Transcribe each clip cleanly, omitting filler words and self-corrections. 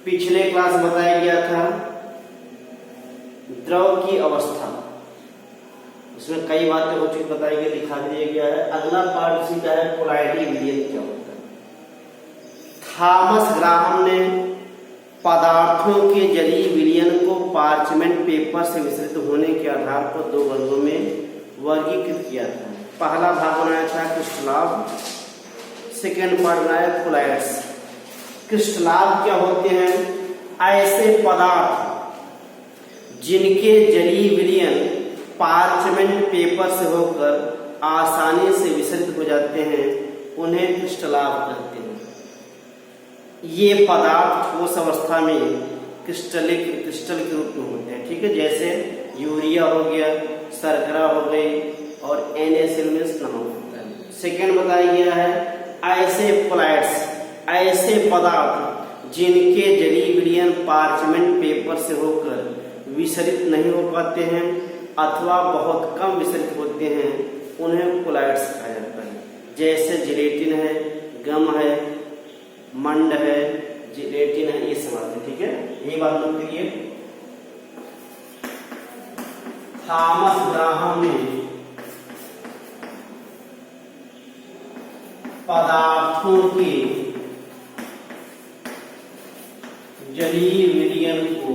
पिछले क्लास बताया गया था द्रव की अवस्था, इसमें कई बातें हो चुकी बताई गई, दिखा दिया गया है। अगला पार्ट इसी का है कोलाइडी विलयन क्या होता है। थॉमस ग्राहम ने पदार्थों के जलीय विलयन को पार्चमेंट पेपर से मिश्रित होने के आधार पर दो वर्गों में वर्गीकृत किया था। पहला भाग बनाया था क्रिस्टलाभ, सेकेंड पार्ट बनाया कोलाइड्स। क्रिस्टलाभ क्या होते हैं? ऐसे पदार्थ जिनके जलीय विलयन पार्चमेंट पेपर से होकर आसानी से विसर्जित हो जाते हैं, उन्हें क्रिस्टलाभ कहते हैं। ये पदार्थ ठोस अवस्था में क्रिस्टल के रूप में होते हैं, ठीक है। जैसे यूरिया हो गया, शर्करा हो गई और NaCl में स्नान होता है। सेकेंड बताया गया है ऐसे कोलाइड्स, ऐसे पदार्थ जिनके जलीय विलयन पार्चमेंट पेपर से होकर विसरित नहीं हो पाते हैं अथवा बहुत कम विसरित होते हैं, उन्हें कोलाइड्स कहा जाता है। जैसे जिलेटिन है, गम है, मंड है, जिलेटिन है, ये सब आते हैं, ठीक है। यही बात नोट करिए। थॉमस ग्राहम ने पदार्थों के जलीय विलयन को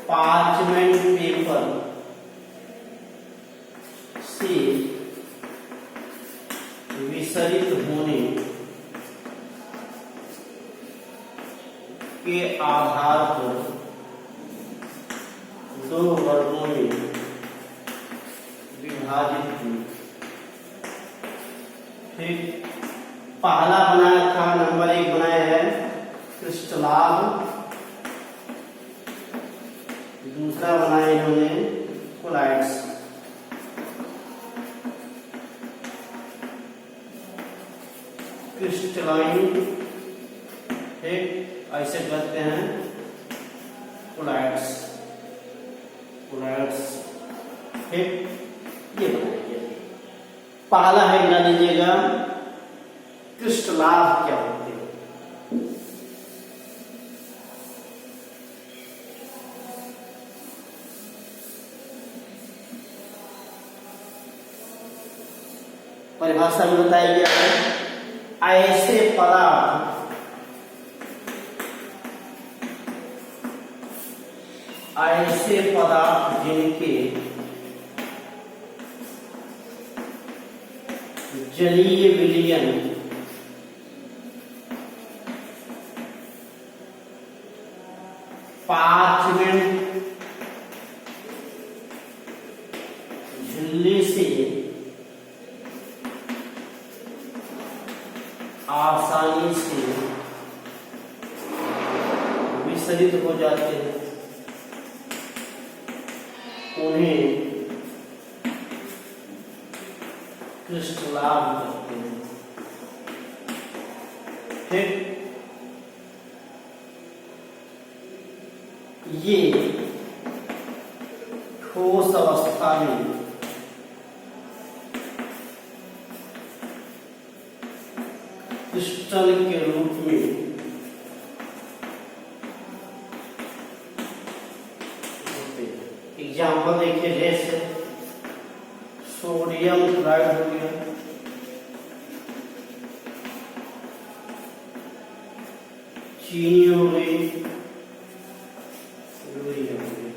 पार्चमेंट पेपर से विसरित होने के आधार पर दो वर्गों में विभाजित किया। ठीक, पहला बनाया था, नंबर 1 बनाया है क्रिस्टलाभ, दूसरा बनाया इन्होंने कोलाइड्स। क्रिस्टलाइन, ठीक, ऐसे कहते हैं कोलाइड्स, ठीक, ये बनाइए। पहला है बना लीजिएगा क्रिस्टलाभ क्या होते हैं। परिभाषा में बताया गया है ऐसे पदार्थ, ऐसे पदार्थ जिनके जलीय विलयन पार्चमेंट झिल्ली से आसानी से विसरित हो जाते हैं, उन्हें क्रिस्टलाभ कहते हैं। ठीक, ये ठोस अवस्था में क्रिस्टल के रूप में एग्जाम्पल देखिए, जैसे सोडियम क्लोराइड हो गया, चीनी हो गई, यूरिया हो गई।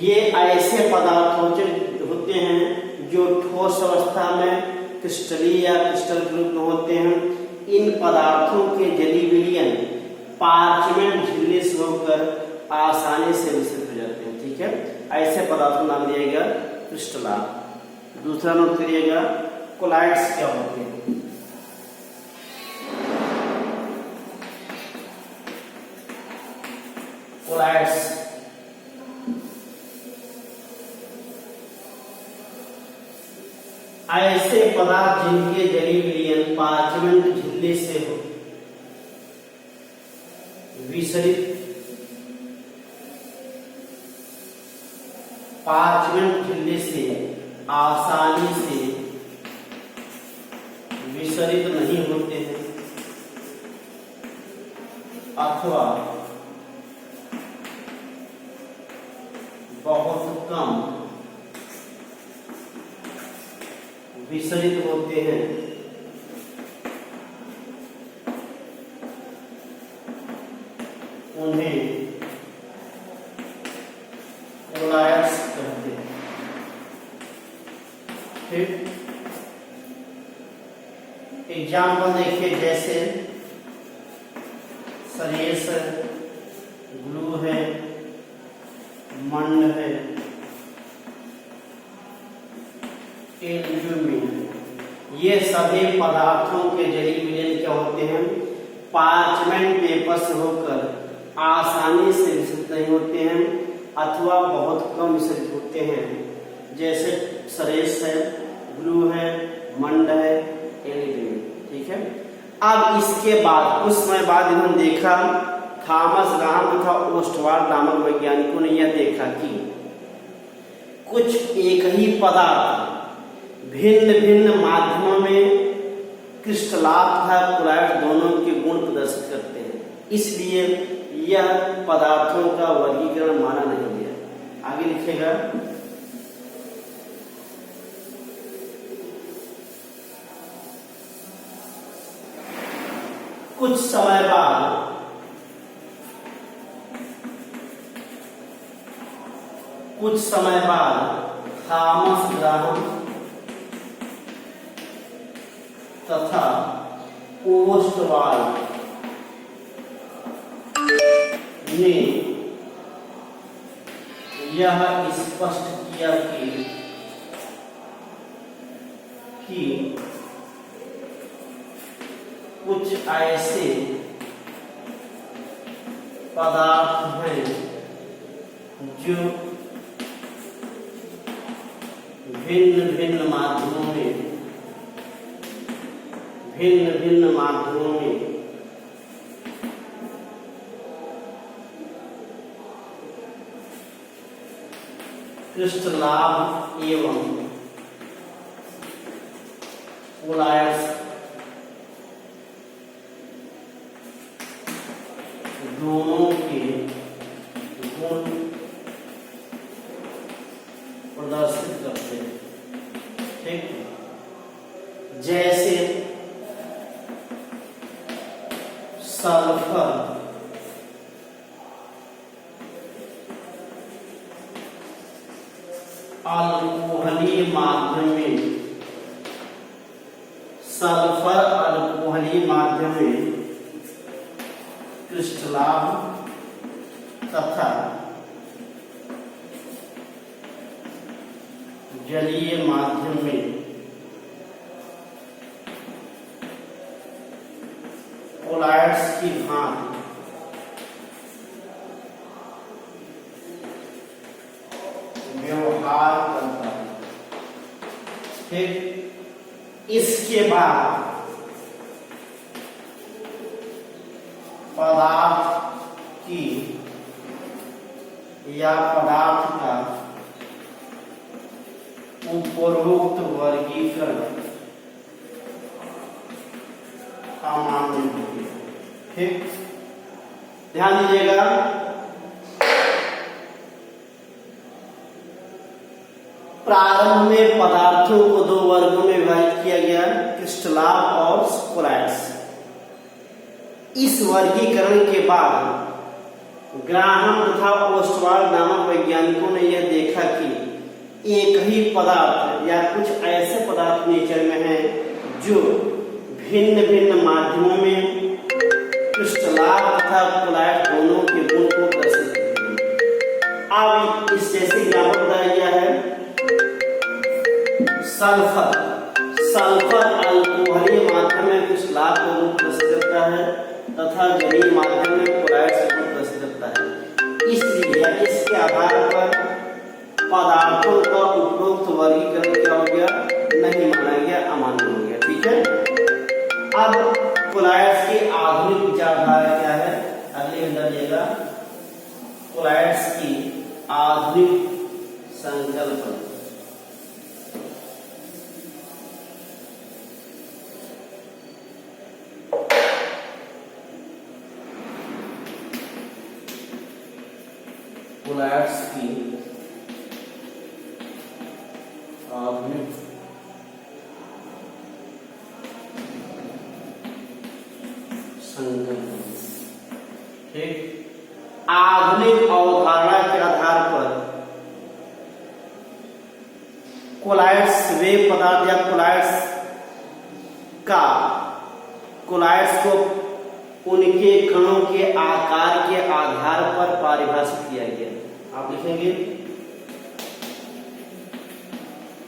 ये ऐसे पदार्थ होते हैं जो ठोस अवस्था में क्रिस्टलीय या क्रिस्टल के रूप में होते हैं। इन पदार्थों के जलीय विलयन पार्चमेंट झिल्ली से होकर आसानी से विसरित हो जाते हैं, ठीक है। ऐसे पदार्थों का नाम दिया गया क्रिस्टलाभ। दूसरा नोट करिएगा कोलाइड्स क्या होते हैं। कोलाइड्स ऐसे पदार्थ जिनके जलीय विलयन पार्चमेंट झिल्ली से हो विसरित, पार्चमेंट झिल्ली से आसानी से विसरित नहीं होते हैं, अथवा बहुत कम विसरित होते हैं, उन्हें कोलायड्स कहते हैं। ठीक, एग्जाम्पल देखिए, जैसे सरेस है, ग्लू है, मंड है, एल्यूमिन, ये सभी पदार्थों के जलीय विलयन क्या होते हैं, पार्चमेंट पेपर से होकर आसानी से विसरित नहीं होते हैं अथवा बहुत कम विसरित होते हैं। जैसे सरेस है, ग्लू है, मंड है, एल्यूमिन। ठीक है, अब इसके बाद कुछ समय बाद इन्होंने देखा, थॉमस ग्राहम तथा ओस्टवाल्ड नामक वैज्ञानिकों ने यह देखा कि कुछ एक ही पदार्थ भिन्न भिन्न माध्यमों में क्रिस्टलात तथा कोलायड्स दोनों के गुण प्रदर्शित करते हैं, इसलिए यह पदार्थों का वर्गीकरण माना नहीं गया। आगे लिखेगा, कुछ समय बाद थॉमस ग्राहम तथा ओस्टवाल्ड ने यह स्पष्ट किया कि कुछ ऐसे पदार्थ हैं जो भिन्न भिन्न माध्यमों में क्रिस्टलाभ एवं कोलायड्स दोनों के गुण प्रदर्शित करते हैं। ठीक, जैसे सल्फर अल्कोहलीय माध्यम में क्रिस्टलाभ तथा जलीय माध्यम में कोलायड्स की भांति व्यवहार करता है। ठीक, इसके बाद पदार्थ की या पदार्थ का उपरोक्त वर्गीकरण अमान्य हो गया। ठीक, ध्यान दीजिएगा, प्रारंभ में पदार्थों को दो वर्गों में विभाजित किया गया, क्रिस्टलाभ और कोलायड्स। इस वर्गीकरण के बाद ग्राहम तथा ओस्टवाल्ड नामक वैज्ञानिकों ने यह देखा कि एक ही पदार्थ या कुछ ऐसे पदार्थ नेचर में हैं जो भिन्न भिन्न माध्यमों में क्रिस्टलाभ तथा कोलायड्स दोनों के गुण को प्रदर्शित करते हैं। अब इस जैसे एग्जाम्पल बताया गया है, सल्फर अल्कोहलीय माध्यम में क्रिस्टलाभ का गुण प्रदर्शित करता है तथा जलीय माध्यम में कोलायड्स का गुण प्रदर्शित करता है। इसलिए इसके आधार पर पदार्थों का उपरोक्त वर्गीकरण क्या हो गया, नहीं माना गया, अमान्य हो गया। ठीक है, अब कोलायड्स की आधुनिक विचारधारा क्या है, अगले अंदर लेगा कोलायड्स की आधुनिक संकल्पना। कोलॉइड्स की आधुनिक संकल्पना। ठीक, आधुनिक अवधारणा के आधार पर कोलॉइड्स वे पदार्थ या कोलॉइड्स को उनके कणों के आकार के आधार पर परिभाषित किया गया। आप लिखेंगे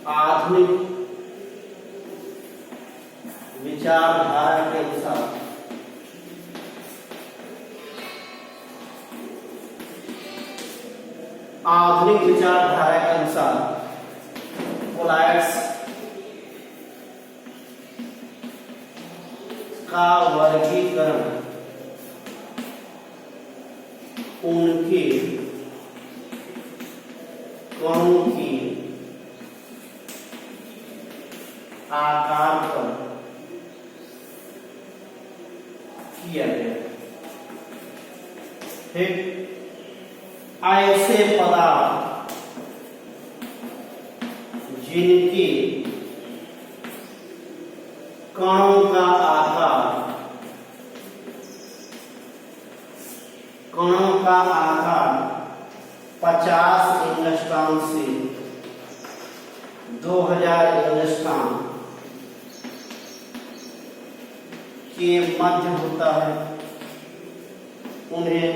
आधुनिक विचारधारा के अनुसार आधुनिक विचारधारा के अनुसार कोलॉइड्स का वर्गीकरण उनके कणों की आकार पर किया गया। ठीक, ऐसे पदार्थ जिनके कणों का आकार 50 एंगस्ट्रॉम से 2000 एंगस्ट्रॉम के मध्य होता है, उन्हें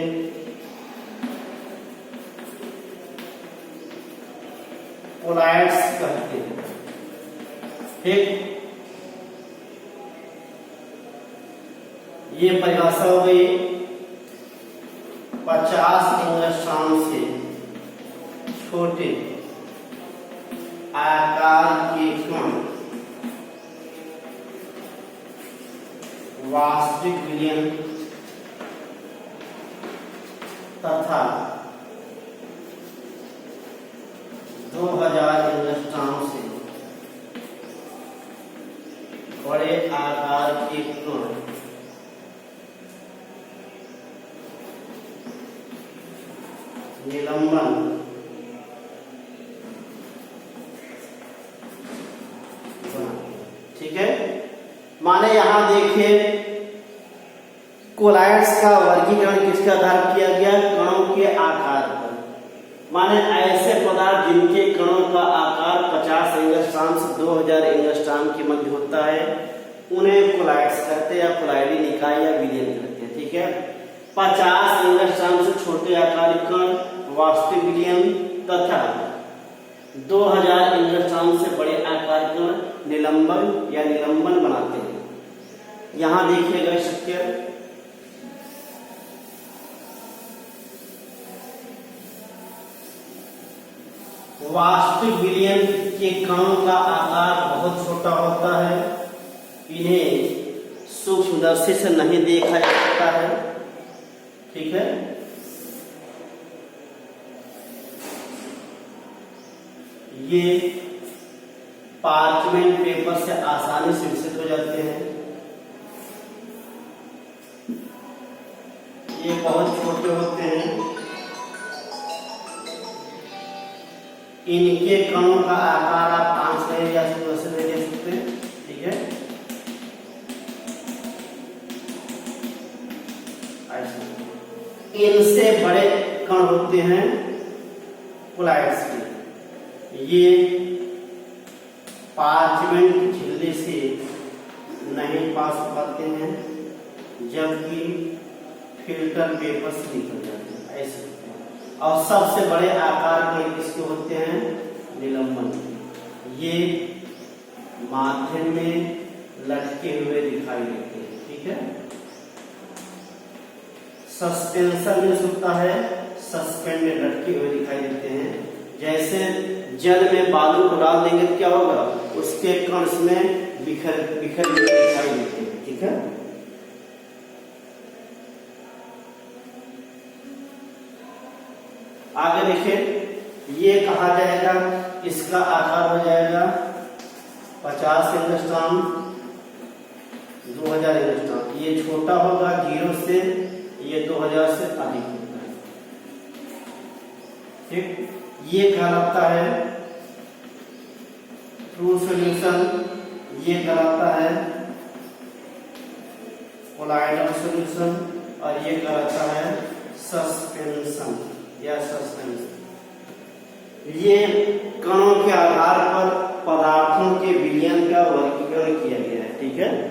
कोलॉइड्स कहते हैं। ठीक, ये परिभाषा हो गई 50 एंगस्ट्रॉम से छोटे आकार के कण वास्तविक विलयन तथा 2000 एंगस्ट्रॉम से बड़े आकार के कण निलंबन ठीक है। माने यहां देखिए कोलॉइड्स का वर्गीकरण किसके आधार पर किया गया? कणों के आकार पर। माने ऐसे पदार्थ जिनके कणों का आकार 50 एंगस्ट्रॉम से 2000 एंगस्ट्रॉम के मध्य होता है, उन्हें कोलॉइड्स कहते हैं या कोलॉइडी निकाय या विलयन कहते हैं। ठीक है, 50 एंगस्ट्रॉम से छोटे आकार के कण वास्तविक विलयन तथा 2000 एंगस्ट्रॉम से बड़े आकार का निलंबन या निलंबन बनाते हैं। यहां देखिएगा स्ट्रक्चर, वास्तविक विलयन के कणों का आकार बहुत छोटा होता है, इन्हें सूक्ष्मदर्शी से नहीं देखा जा सकता है। ठीक है, ये पार्चमेंट पेपर से आसानी से विकसित हो जाते हैं। ये बहुत छोटे होते हैं, इनके कणों का आकार आप 5 ले या 10 ले सकते हैं। ठीक है, इनसे बड़े कण होते हैं कोलॉइड्स के। ये पार्चमेंट झिल्ली से नहीं पास पाते हैं, जबकि फिल्टर पेपर से निकल जाते हैं ऐसे। और सबसे बड़े आकार के किसके होते हैं? निलंबन। ये माध्यम में लटके हुए दिखाई देते हैं। ठीक है, सस्पेंशन में होता है, सस्पेंडेड लटके हुए दिखाई देते हैं। जैसे जल में बालू को डाल देंगे तो क्या होगा? उसके कण में बिखर हुए दिखाई देते हैं। ठीक है, आगे देखिए, ये कहा जाएगा, इसका आकार हो जाएगा 50 एंगस्ट्रॉम 2000 एंगस्ट्रॉम। ये छोटा होगा 0 से, ये 2000 से अधिक होता है। ठीक, ये कहलाता है ट्रू सॉल्यूशन, ये कहलाता है कोलाइडल सॉल्यूशन, और ये कहलाता है सस्पेंशन या सस्पेंशन। ये कणों के आधार पर पदार्थों के विलयन का वर्गीकरण किया गया है। ठीक है।